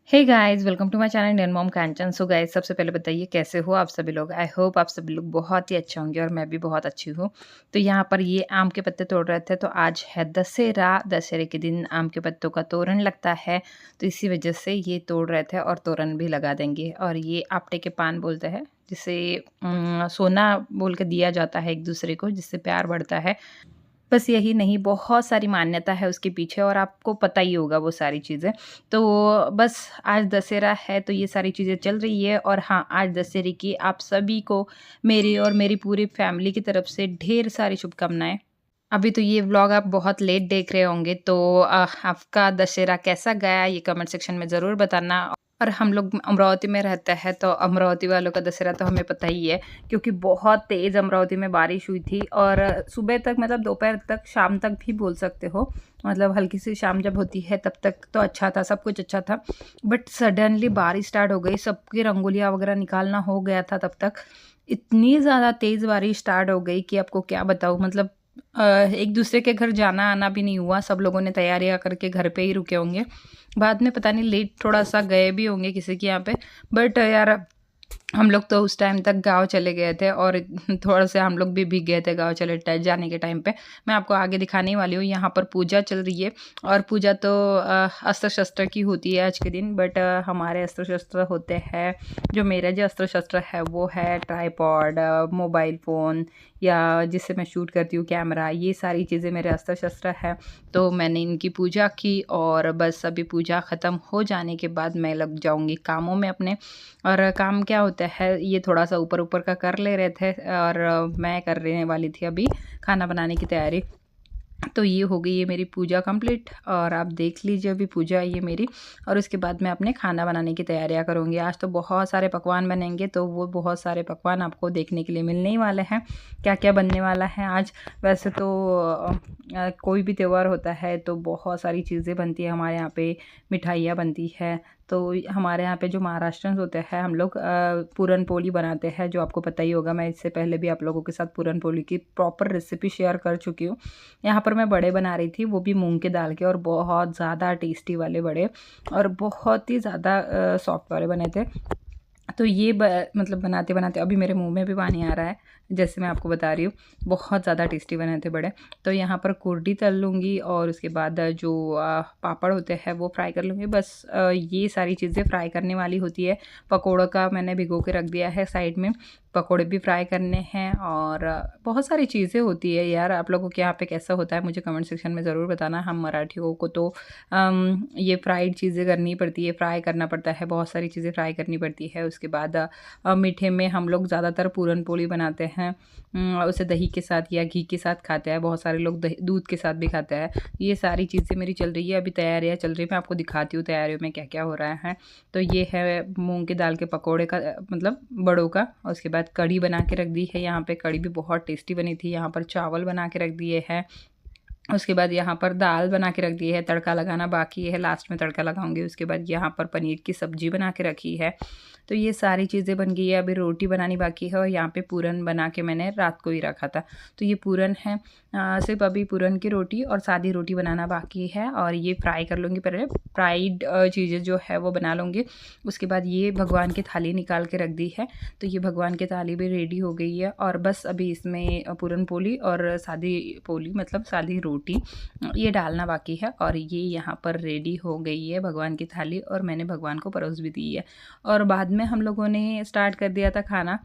Hey guys welcome to my channel Indian mom Kanchan. So guys, सबसे पहले बताइए कैसे हो आप सभी लोग। आई होप आप सभी लोग बहुत ही अच्छे होंगे और मैं भी बहुत अच्छी हूँ। तो यहाँ पर ये आम के पत्ते तोड़ रहे थे, तो आज है दशहरा। दशहरे के दिन आम के पत्तों का तोरण लगता है, तो इसी वजह से ये तोड़ रहे थे और तोरण भी लगा देंगे। और ये आपटे के पान बोलते हैं, जिसे सोना बोल के दिया जाता है एक दूसरे को, जिससे प्यार बढ़ता है। बस यही नहीं, बहुत सारी मान्यता है उसके पीछे और आपको पता ही होगा वो सारी चीज़ें। तो बस आज दशहरा है, तो ये सारी चीज़ें चल रही है। और हाँ, आज दशहरे की आप सभी को मेरी और मेरी पूरी फैमिली की तरफ से ढेर सारी शुभकामनाएँ। अभी तो ये व्लॉग आप बहुत लेट देख रहे होंगे, तो आपका दशहरा कैसा गया ये कमेंट सेक्शन में ज़रूर बताना। और हम लोग अमरावती में रहते हैं, तो अमरावती वालों का दशहरा तो हमें पता ही है, क्योंकि बहुत तेज़ अमरावती में बारिश हुई थी। और सुबह तक, मतलब दोपहर तक, शाम तक भी बोल सकते हो, मतलब हल्की सी शाम जब होती है तब तक तो अच्छा था, सब कुछ अच्छा था। बट सडनली बारिश स्टार्ट हो गई, सबकी रंगोलियाँ वगैरह निकालना हो गया था तब तक। इतनी ज़्यादा तेज़ बारिश स्टार्ट हो गई कि आपको क्या बताऊँ, मतलब एक दूसरे के घर जाना आना भी नहीं हुआ। सब लोगों ने तैयारियां करके घर पे ही रुके होंगे। बाद में पता नहीं लेट थोड़ा सा गए भी होंगे किसी के यहाँ पे। बट यार, हम लोग तो उस टाइम तक गाँव चले गए थे और थोड़ा से हम लोग भी भीग गए थे गाँव चले जाने के टाइम पे। मैं आपको आगे दिखाने ही वाली हूँ। यहाँ पर पूजा चल रही है, और पूजा तो अस्त्र शस्त्र की होती है आज के दिन। बट हमारे अस्त्र शस्त्र होते हैं, जो मेरा जो अस्त्र शस्त्र है वो है ट्राईपॉड, मोबाइल फ़ोन, या जिससे मैं शूट करती हूँ कैमरा, ये सारी चीज़ें मेरे अस्त्र शस्त्र है। तो मैंने इनकी पूजा की, और बस अभी पूजा ख़त्म हो जाने के बाद मैं लग जाऊँगी कामों में अपने। और काम क्या होता है, ये थोड़ा सा ऊपर ऊपर का कर ले रहे थे, और मैं करने वाली थी अभी खाना बनाने की तैयारी। तो ये हो गई है मेरी पूजा कंप्लीट, और आप देख लीजिए अभी पूजा है ये मेरी। और उसके बाद मैं अपने खाना बनाने की तैयारियां करूँगी। आज तो बहुत सारे पकवान बनेंगे, तो वो बहुत सारे पकवान आपको देखने के लिए मिलने ही वाले हैं, क्या क्या बनने वाला है आज। वैसे तो कोई भी त्यौहार होता है तो बहुत सारी चीज़ें बनती है हमारे यहाँ पे, मिठाइयाँ बनती है। तो हमारे यहाँ पे जो महाराष्ट्रन होते हैं, हम लोग पूरन पोली बनाते हैं, जो आपको पता ही होगा। मैं इससे पहले भी आप लोगों के साथ पूरन पोली की प्रॉपर रेसिपी शेयर कर चुकी हूँ। यहाँ पर मैं बड़े बना रही थी, वो भी मूंग के दाल के, और बहुत ज़्यादा टेस्टी वाले बड़े, और बहुत ही ज़्यादा सॉफ्ट वाले बने थे। तो ये मतलब बनाते बनाते अभी मेरे मुंह में भी पानी आ रहा है, जैसे मैं आपको बता रही हूँ। बहुत ज़्यादा टेस्टी बने थे बड़े। तो यहाँ पर कुर्डी तल लूँगी, और उसके बाद जो पापड़ होते हैं वो फ्राई कर लूँगी। बस ये सारी चीज़ें फ्राई करने वाली होती है। पकौड़ों का मैंने भिगो के रख दिया है साइड में, पकोड़े भी फ्राई करने हैं। और बहुत सारी चीज़ें होती है यार। आप लोगों के यहाँ पे कैसा होता है मुझे कमेंट सेक्शन में ज़रूर बताना। हम मराठियों को तो ये फ्राइड चीज़ें करनी पड़ती है, फ्राई करना पड़ता है, बहुत सारी चीज़ें फ्राई करनी पड़ती है। उसके बाद मीठे में हम लोग ज़्यादातर पूरन पोली बनाते हैं। उसे दही के साथ या घी के साथ खाते हैं, बहुत सारे लोग दही दूध के साथ भी खाते हैं। ये सारी चीज़ें मेरी चल रही है, अभी तैयारियाँ चल रही है। मैं आपको दिखाती हूँ तैयारियों में क्या क्या हो रहा है। तो ये है मूंग की दाल के पकौड़े का, मतलब बड़ों का। और उसके बाद कढ़ी बना के रख दी है, यहाँ पे कढ़ी भी बहुत टेस्टी बनी थी। यहाँ पर चावल बना के रख दिए हैं। उसके बाद यहाँ पर दाल बना के रख दी है, तड़का लगाना बाकी है, लास्ट में तड़का लगाऊंगी। उसके बाद यहाँ पर पनीर की सब्जी बना के रखी है। तो ये सारी चीज़ें बन गई है, अभी रोटी बनानी बाकी है। और यहाँ पे पूरन बना के मैंने रात को ही रखा था, तो ये पूरन है। सिर्फ अभी पूरन की रोटी और सादी रोटी बनाना बाकी है, और ये फ्राई कर लूँगी पहले। फ्राइड चीज़ें जो है वो बना लूँगी। उसके बाद ये भगवान की थाली निकाल के रख दी है, तो ये भगवान की थाली भी रेडी हो गई है। और बस अभी इसमें पूरन पोली और सादी पोली, मतलब सादी रोटी, ये डालना बाकी है। और ये यहाँ पर रेडी हो गई है भगवान की थाली, और मैंने भगवान को परोस भी दी है। और बाद में हम लोगों ने स्टार्ट कर दिया था खाना।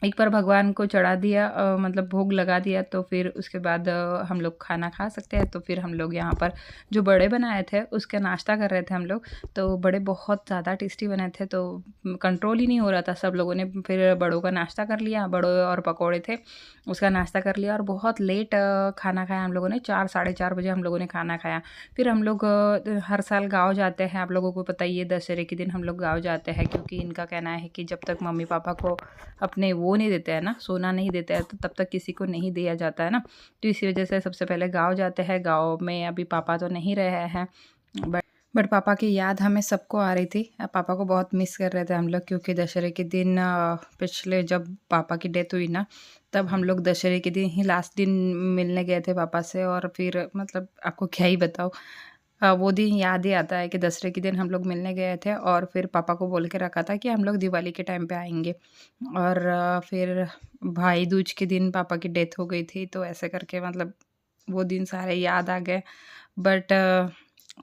एक बार भगवान को चढ़ा दिया, मतलब भोग लगा दिया, तो फिर उसके बाद हम लोग खाना खा सकते हैं। तो फिर हम लोग यहाँ पर जो बड़े बनाए थे उसका नाश्ता कर रहे थे हम लोग। तो बड़े बहुत ज़्यादा टेस्टी बने थे, तो कंट्रोल ही नहीं हो रहा था। सब लोगों ने फिर बड़ों का नाश्ता कर लिया, बड़ों और पकौड़े थे, उसका नाश्ता कर लिया। और बहुत लेट खाना खाया हम लोगों ने, 4 साढ़े 4 बजे हम लोगों ने खाना खाया। फिर हम लोग हर साल गाँव जाते हैं, आप लोगों को पता ही है, दशहरे के दिन हम लोग गाँव जाते हैं, क्योंकि इनका कहना है कि जब तक मम्मी पापा को अपने वो नहीं देते हैं ना, सोना नहीं देते हैं, तो तब तक किसी को नहीं दिया जाता है ना। तो इसी वजह से सबसे पहले गाँव जाते हैं। गाँव में अभी पापा तो नहीं रहे हैं, बट पापा की याद हमें सबको आ रही थी। पापा को बहुत मिस कर रहे थे हम लोग, क्योंकि दशहरे के दिन पिछले जब पापा की डेथ हुई ना, तब हम लोग दशहरे के दिन ही लास्ट दिन मिलने गए थे पापा से। और फिर मतलब आपको क्या ही बताओ, वो दिन याद ही आता है कि दसरे के दिन हम लोग मिलने गए थे और फिर पापा को बोल के रखा था कि हम लोग दिवाली के टाइम पे आएँगे। और फिर भाई दूज के दिन पापा की डेथ हो गई थी, तो ऐसे करके मतलब वो दिन सारे याद आ गए। बट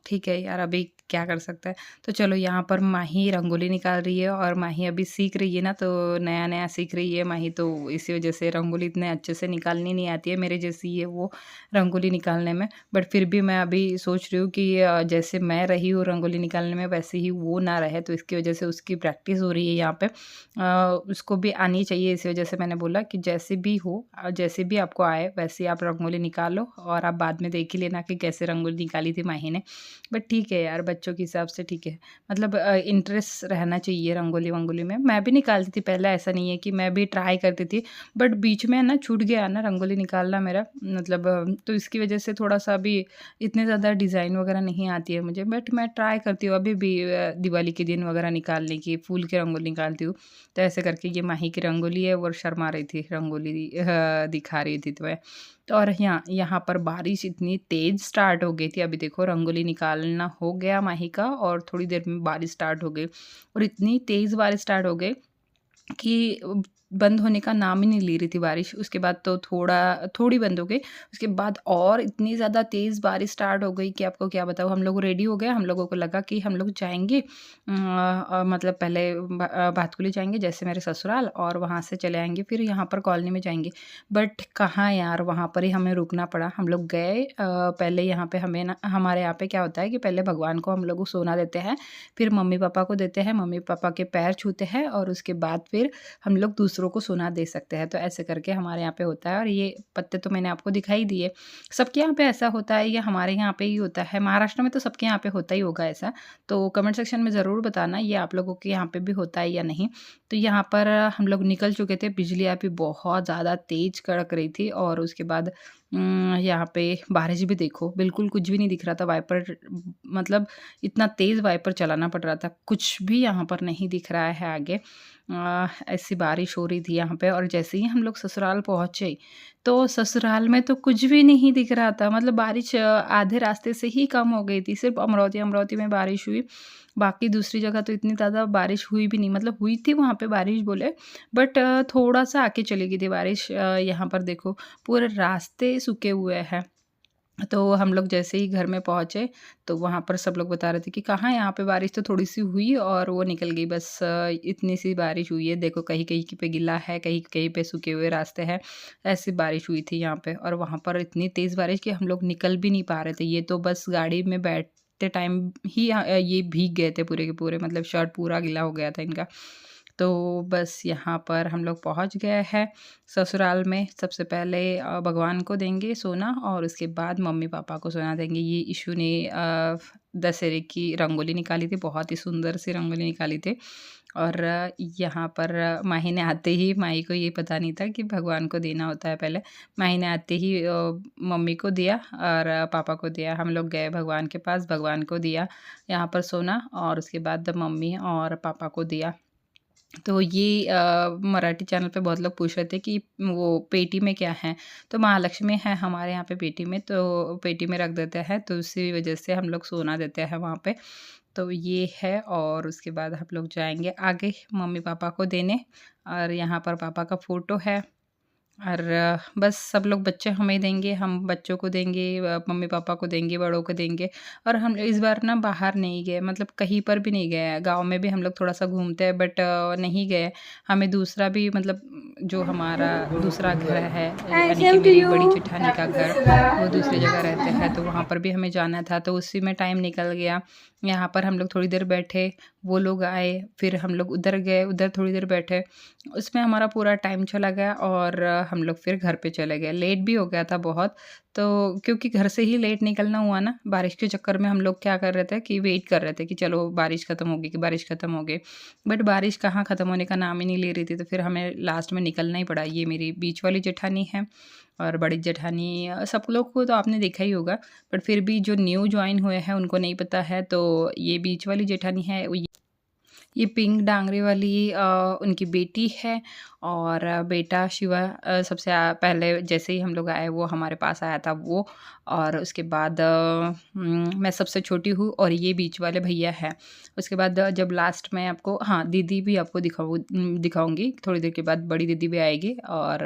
ठीक है यार, अभी क्या कर सकते हैं। तो चलो, यहाँ पर माही रंगोली निकाल रही है और माही अभी सीख रही है ना, तो नया-नया सीख रही है माही, तो इसी वज़ह से रंगोली इतने अच्छे से निकालनी नहीं आती है, मेरे जैसी है वो रंगोली निकालने में। बट फिर भी मैं अभी सोच रही हूँ कि जैसे मैं रही हूँ रंगोली निकालने में, वैसे ही वो ना रहे, तो इसकी वज़ह से उसकी प्रैक्टिस हो रही है यहाँ पे। उसको भी आनी चाहिए, इसी वज़ह से मैंने बोला कि जैसे भी हो, जैसे भी आपको आए वैसे ही आप रंगोली निकालो और आप बाद में देख ही लेना कि कैसे रंगोली निकाली थी माही ने। बट ठीक है यार, बच्चों के हिसाब से ठीक है। मतलब इंटरेस्ट रहना चाहिए रंगोली-वंगोली में। मैं भी निकालती थी पहले, ऐसा नहीं है कि मैं भी ट्राई करती थी, बट बीच में ना छूट गया ना रंगोली निकालना मेरा, मतलब तो इसकी वज़ह से थोड़ा-सा अभी इतने ज़्यादा डिज़ाइन वगैरह नहीं आती है मुझे, बट मैं ट्राई करती हूँ अभी भी दिवाली के दिन वगैरह निकालने की, फूल की रंगोली निकालती हूँ। तो ऐसे करके ये माही की रंगोली है, वो शर्मा रही थी, रंगोली दिखा रही थी, तो मैं तो और यहाँ यहाँ पर बारिश इतनी तेज़ स्टार्ट हो गई थी, अभी देखो रंगोली निकालना हो गया माही का और थोड़ी देर में बारिश स्टार्ट हो गई और इतनी तेज़ बारिश स्टार्ट हो गई कि बंद होने का नाम ही नहीं ले रही थी बारिश। उसके बाद तो थोड़ी बंद हो गई, उसके बाद और इतनी ज़्यादा तेज़ बारिश स्टार्ट हो गई कि आपको क्या बताऊँ। हम लोग रेडी हो गए, हम लोगों को लगा कि हम लोग जाएँगे मतलब पहले भातकुली जाएँगे जैसे मेरे ससुराल और वहाँ से चले आएँगे, फिर यहाँ पर कॉलोनी में जाएँगे। बट कहाँ यार, वहाँ पर ही हमें रुकना पड़ा। हम लोग गए पहले यहाँ पे हमें ना, हमारे यहाँ पे क्या होता है कि पहले भगवान को हम लोग सोना देते हैं, फिर मम्मी-पापा को देते हैं, मम्मी-पापा के पैर छूते हैं और उसके बाद फिर हम लोग दूसरों को सोना दे सकते हैं। तो ऐसे करके हमारे यहाँ पे होता है और ये पत्ते तो मैंने आपको दिखाई दिए। सबके यहाँ पे ऐसा होता है या हमारे यहाँ पे ही होता है? महाराष्ट्र में तो सबके यहाँ पे होता ही होगा ऐसा। तो कमेंट सेक्शन में ज़रूर बताना ये आप लोगों के यहाँ पे भी होता है या नहीं। तो यहाँ पर हम लोग निकल चुके थे, बिजली अभी बहुत ज़्यादा तेज़ कड़क रही थी और उसके बाद यहाँ पे बारिश भी देखो, बिल्कुल कुछ भी नहीं दिख रहा था। वाइपर मतलब इतना तेज़ वाइपर चलाना पड़ रहा था, कुछ भी यहाँ पर नहीं दिख रहा है आगे। ऐसी बारिश हो रही थी यहाँ पे और जैसे ही हम लोग ससुराल पहुँचे, तो ससुराल में तो कुछ भी नहीं दिख रहा था। मतलब बारिश आधे रास्ते से ही कम हो गई थी, सिर्फ़ अमरावती में बारिश हुई, बाकी दूसरी जगह तो इतनी ज़्यादा बारिश हुई भी नहीं। मतलब हुई थी वहाँ पे बारिश बोले, बट थोड़ा-सा आके चली गई थी बारिश। यहाँ पर देखो पूरे रास्ते सूखे हुए हैं। तो हम लोग जैसे ही घर में पहुँचे, तो वहाँ पर सब लोग बता रहे थे कि कहाँ यहाँ पे बारिश तो थोड़ी-सी हुई और वो निकल गई बस। इतनी-सी बारिश हुई है, देखो कहीं-कहीं की पे गीला है, कहीं-कहीं पे सूखे हुए रास्ते हैं। ऐसी बारिश हुई थी यहाँ पे और वहाँ पर इतनी तेज़ बारिश कि हम लोग निकल भी नहीं पा रहे थे। ये तो बस गाड़ी में बैठते टाइम ही ये भीग गए थे पूरे के पूरे, मतलब शर्ट पूरा गीला हो गया था इनका। तो बस यहाँ पर हम लोग पहुँच गए हैं ससुराल में। सबसे पहले भगवान को देंगे सोना और उसके बाद मम्मी-पापा को सोना देंगे। ये इशू ने दशहरे की रंगोली निकाली थी, बहुत ही सुंदर सी रंगोली निकाली थी। और यहाँ पर माही ने आते ही, माही को ये पता नहीं था कि भगवान को देना होता है पहले। माही ने आते ही मम्मी को दिया और पापा को दिया। हम लोग गए भगवान के पास, भगवान को दिया यहाँ पर सोना और उसके बाद मम्मी और पापा को दिया। तो ये मराठी चैनल पे बहुत लोग पूछ रहे थे कि वो पेटी में क्या है? तो महालक्ष्मी है हमारे यहाँ पे पेटी में, तो पेटी में रख देते हैं, तो उसी वजह से हम लोग सोना देते हैं वहाँ पे। तो ये है और उसके बाद हम लोग जाएँगे आगे मम्मी-पापा को देने और यहाँ पर पापा का फ़ोटो है। और बस सब लोग बच्चे हमें देंगे, हम बच्चों को देंगे, मम्मी-पापा को देंगे, बड़ों को देंगे। और हम इस बार ना बाहर नहीं गए, मतलब कहीं पर भी नहीं गए। गाँव में भी हम लोग थोड़ा-सा घूमते हैं बट नहीं गए। हमें दूसरा भी, मतलब जो हमारा दूसरा घर है, यानी कि मेरी बड़ी जेठानी का घर, वो दूसरी जगह रहते हैं, तो वहाँ पर भी हमें जाना था, तो उसी में टाइम निकल गया। यहाँ पर हम लोग थोड़ी देर बैठे, वो लोग आए, फिर हम लोग उधर गए, उधर थोड़ी देर बैठे। उसमें हमारा पूरा टाइम चला गया और हम लोग फिर घर पे चले गए। लेट भी हो गया था बहुत, तो क्योंकि घर से ही लेट निकलना हुआ ना, बारिश के चक्कर में हम लोग क्या कर रहे थे कि वेट कर रहे थे कि चलो बारिश ख़त्म होगी, कि बारिश ख़त्म हो गई। बट बारिश कहाँ ख़त्म होने का नाम ही नहीं ले रही थी, तो फिर हमें लास्ट में निकलना ही पड़ा। ये मेरी बीच वाली जेठानी है और बड़ी जेठानी, सब लोग को तो आपने देखा ही होगा, बट फिर भी जो न्यू जॉइन हुए हैं उनको नहीं पता है। तो ये बीच वाली जेठानी है, ये पिंक डांगरी वाली उनकी बेटी है और बेटा शिवा सबसे पहले जैसे ही हम लोग आए वो हमारे पास आया था वो। और उसके बाद मैं सबसे छोटी हूँ और ये बीच वाले भैया हैं। उसके बाद जब लास्ट में आपको हाँ, दीदी भी आपको दिखाऊँगी थोड़ी देर के बाद, बड़ी दीदी भी आएगी और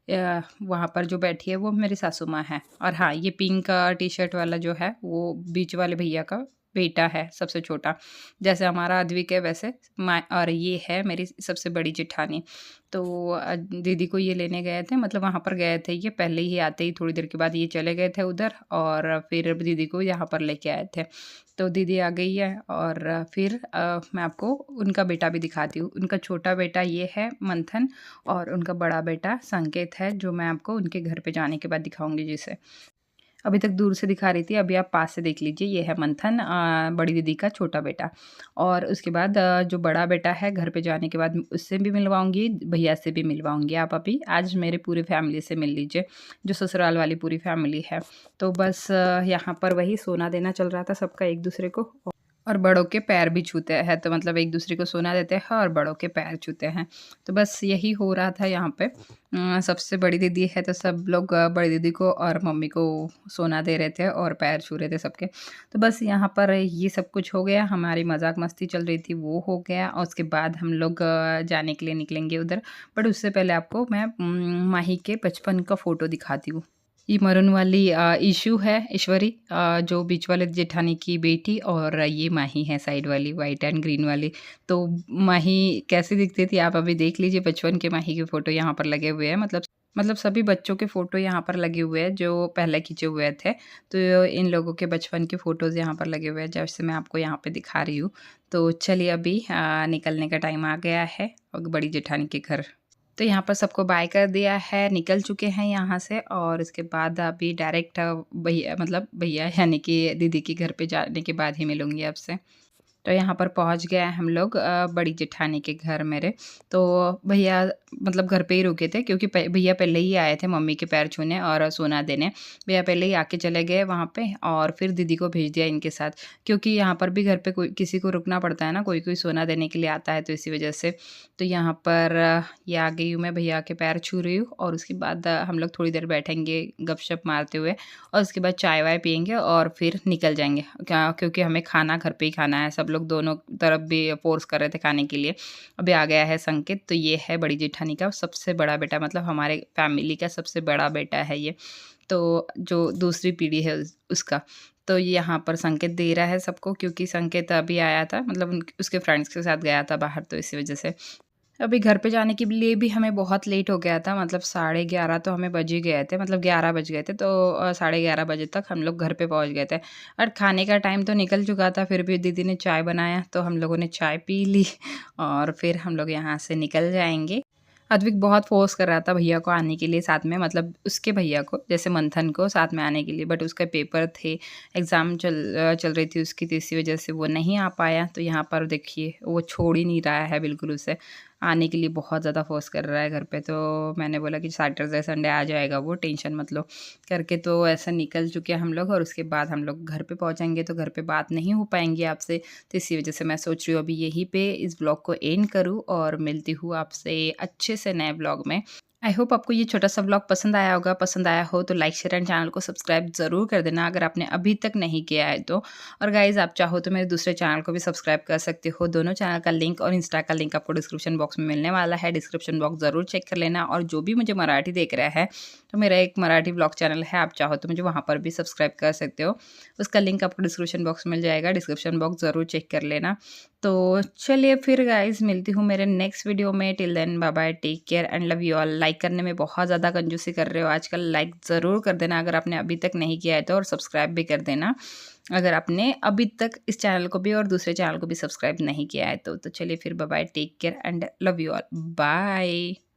वहाँ पर जो बैठी है वो मेरी सासू माँ है। और हाँ, ये पिंक टी-शर्ट वाला जो है वो बीच वाले भैया का बेटा है, सबसे छोटा। जैसे हमारा अद्विक है वैसे माँ, और ये है मेरी सबसे बड़ी जेठानी। तो दीदी को ये लेने गए थे, मतलब वहाँ पर गए थे ये, पहले ही आते ही थोड़ी देर के बाद ये चले गए थे उधर और फिर दीदी को यहाँ पर लेके आए थे। तो दीदी आ गई है और फिर मैं आपको उनका बेटा भी दिखाती हूँ। उनका छोटा बेटा ये है मंथन और उनका बड़ा बेटा संकेत है, जो मैं आपको उनके घर पे जाने के बाद दिखाऊँगी जिसे। अभी तक दूर से दिखा रही थी, अभी आप पास से देख लीजिए। ये है मंथन, बड़ी दीदी का छोटा बेटा। और उसके बाद जो बड़ा बेटा है घर पे जाने के बाद उससे भी मिलवाऊँगी, भैया से भी मिलवाऊँगी। आप अभी आज मेरे पूरी फैमिली से मिल लीजिए, जो ससुराल वाली पूरी फैमिली है। तो बस यहाँ पर वही सोना देना चल रहा था सबका एक-दूसरे को। और बड़ों के पैर भी छूते हैं, तो मतलब एक दूसरे को सोना देते हैं और बड़ों के पैर छूते हैं। तो बस यही हो रहा था यहाँ पे। सबसे बड़ी दीदी है तो सब लोग बड़ी दीदी को और मम्मी को सोना दे रहे थे और पैर छू रहे थे सबके। तो बस यहाँ पर ये सब कुछ हो गया, हमारी मजाक मस्ती चल रही थी वो हो गया और उसके बाद हम लोग जाने के लिए निकलेंगे उधर। बट उससे पहले आपको मैं माही के बचपन का फ़ोटो दिखाती हूँ। ये मरून वाली ईशु है, ईश्वरी, जो बीच वाले जेठानी की बेटी, और ये माही है साइड वाली व्हाइट एंड ग्रीन वाली। तो माही कैसी दिखती थी आप अभी देख लीजिए, बचपन के माही के फ़ोटो यहाँ पर लगे हुए हैं, मतलब सभी बच्चों के फ़ोटो यहाँ पर लगे हुए हैं जो पहले खींचे हुए थे। तो इन लोगों के बचपन के फ़ोटोज़ यहाँ पर लगे हुए हैं, जैसे मैं आपको यहाँ पे दिखा रही हूँ। तो चलिए अभी निकलने का टाइम आ गया है और बड़ी जेठानी के घर। तो यहाँ पर सबको बाय कर दिया है, निकल चुके हैं यहाँ से और इसके बाद अभी डायरेक्ट भैया, मतलब भैया यानी कि दीदी के घर पे जाने के बाद ही मिलूँगी आपसे। तो यहाँ पर पहुँच गए हम लोग बड़ी जेठानी के घर मेरे। तो भैया मतलब घर पे ही रुके थे, क्योंकि भैया पहले ही आए थे मम्मी के पैर छूने और सोना देने। भैया पहले ही आके चले गए वहाँ पे और फिर दीदी को भेज दिया इनके साथ, क्योंकि यहाँ पर भी घर पे कोई किसी को रुकना पड़ता है ना, कोई सोना देने के लिए आता है, तो इसी वजह से। तो यहाँ पर ये आ गई हूँ मैं, भैया के पैर छू रही हूँ और उसके बाद हम लोग थोड़ी देर बैठेंगे गपशप मारते हुए और उसके बाद चाय वाय पियेंगे और फिर निकल जाएंगे, क्योंकि हमें खाना घर पे ही खाना है। सब लोग दोनों तरफ भी फ़ोर्स कर रहे थे खाने के लिए। अभी आ गया है संकेत, तो ये है बड़ी जेठानी का सबसे बड़ा बेटा, मतलब हमारे फैमिली का सबसे बड़ा बेटा है ये। तो जो दूसरी पीढ़ी है उसका। तो यहाँ पर संकेत दे रहा है सबको, क्योंकि संकेत अभी आया था, मतलब उसके फ्रेंड्स के साथ गया था बाहर, तो इसी वजह से। अभी घर पे जाने के लिए भी हमें बहुत लेट हो गया था, मतलब 11:30 तो हमें बज ही गए थे, मतलब 11 बज गए थे। तो 11:30 बजे तक हम लोग घर पे पहुंच गए थे और खाने का टाइम तो निकल चुका था। फिर भी दीदी ने चाय बनाया तो हम लोगों ने चाय पी ली और फिर हम लोग यहाँ से निकल जाएंगे। अद्विक बहुत फ़ोर्स कर रहा था भैया को आने के लिए साथ में, मतलब उसके भैया को, जैसे मंथन को साथ में आने के लिए, बट उसका पेपर थे, एग्ज़ाम चल रही थी उसकी, तो इसी वजह से वो नहीं आ पाया। तो यहाँ पर देखिए वो छोड़ ही नहीं रहा है बिल्कुल उसे, आने के लिए बहुत ज़्यादा फ़ोर्स कर रहा है घर पे। तो मैंने बोला कि सैटरडे संडे आ जाएगा वो, टेंशन मत लो करके। तो ऐसा निकल चुके हैं हम लोग और उसके बाद हम लोग घर पे पहुँचेंगे तो घर पे बात नहीं हो पाएंगी आपसे। तो इसी वजह से मैं सोच रही हूँ अभी यहीं पे इस ब्लॉग को एंड करूँ और मिलती हूँ आपसे अच्छे से नए ब्लॉग में। आई होप आपको ये छोटा सा ब्लॉग पसंद आया होगा। पसंद आया हो तो लाइक शेयर एंड चैनल को सब्सक्राइब ज़रूर कर देना अगर आपने अभी तक नहीं किया है तो। और गाइज़ आप चाहो तो मेरे दूसरे चैनल को भी सब्सक्राइब कर सकते हो। दोनों चैनल का लिंक और इंस्टा का लिंक आपको डिस्क्रिप्शन बॉक्स में मिलने वाला है। डिस्क्रिप्शन बॉक्स ज़रूर चेक कर लेना। और जो भी मुझे मराठी देख रहा है तो मेरा एक मराठी ब्लॉग चैनल है, आप चाहो तो मुझे वहाँ पर भी सब्सक्राइब कर सकते हो। उसका लिंक आपको डिस्क्रिप्शन बॉक्स में मिल जाएगा। डिस्क्रिप्शन बॉक्स ज़रूर चेक कर लेना। तो चलिए फिर गाइज़ मिलती हूँ मेरे नेक्स्ट वीडियो में। Till then bye bye, take care and love you all. Like करने में बहुत ज़्यादा कंजूसी कर रहे हो आजकल, लाइक ज़रूर कर देना अगर आपने अभी तक नहीं किया है तो, और सब्सक्राइब भी कर देना अगर आपने अभी तक इस चैनल को भी और दूसरे चैनल को भी सब्सक्राइब नहीं किया है तो। चलिए फिर bye bye, take care and love you all, bye.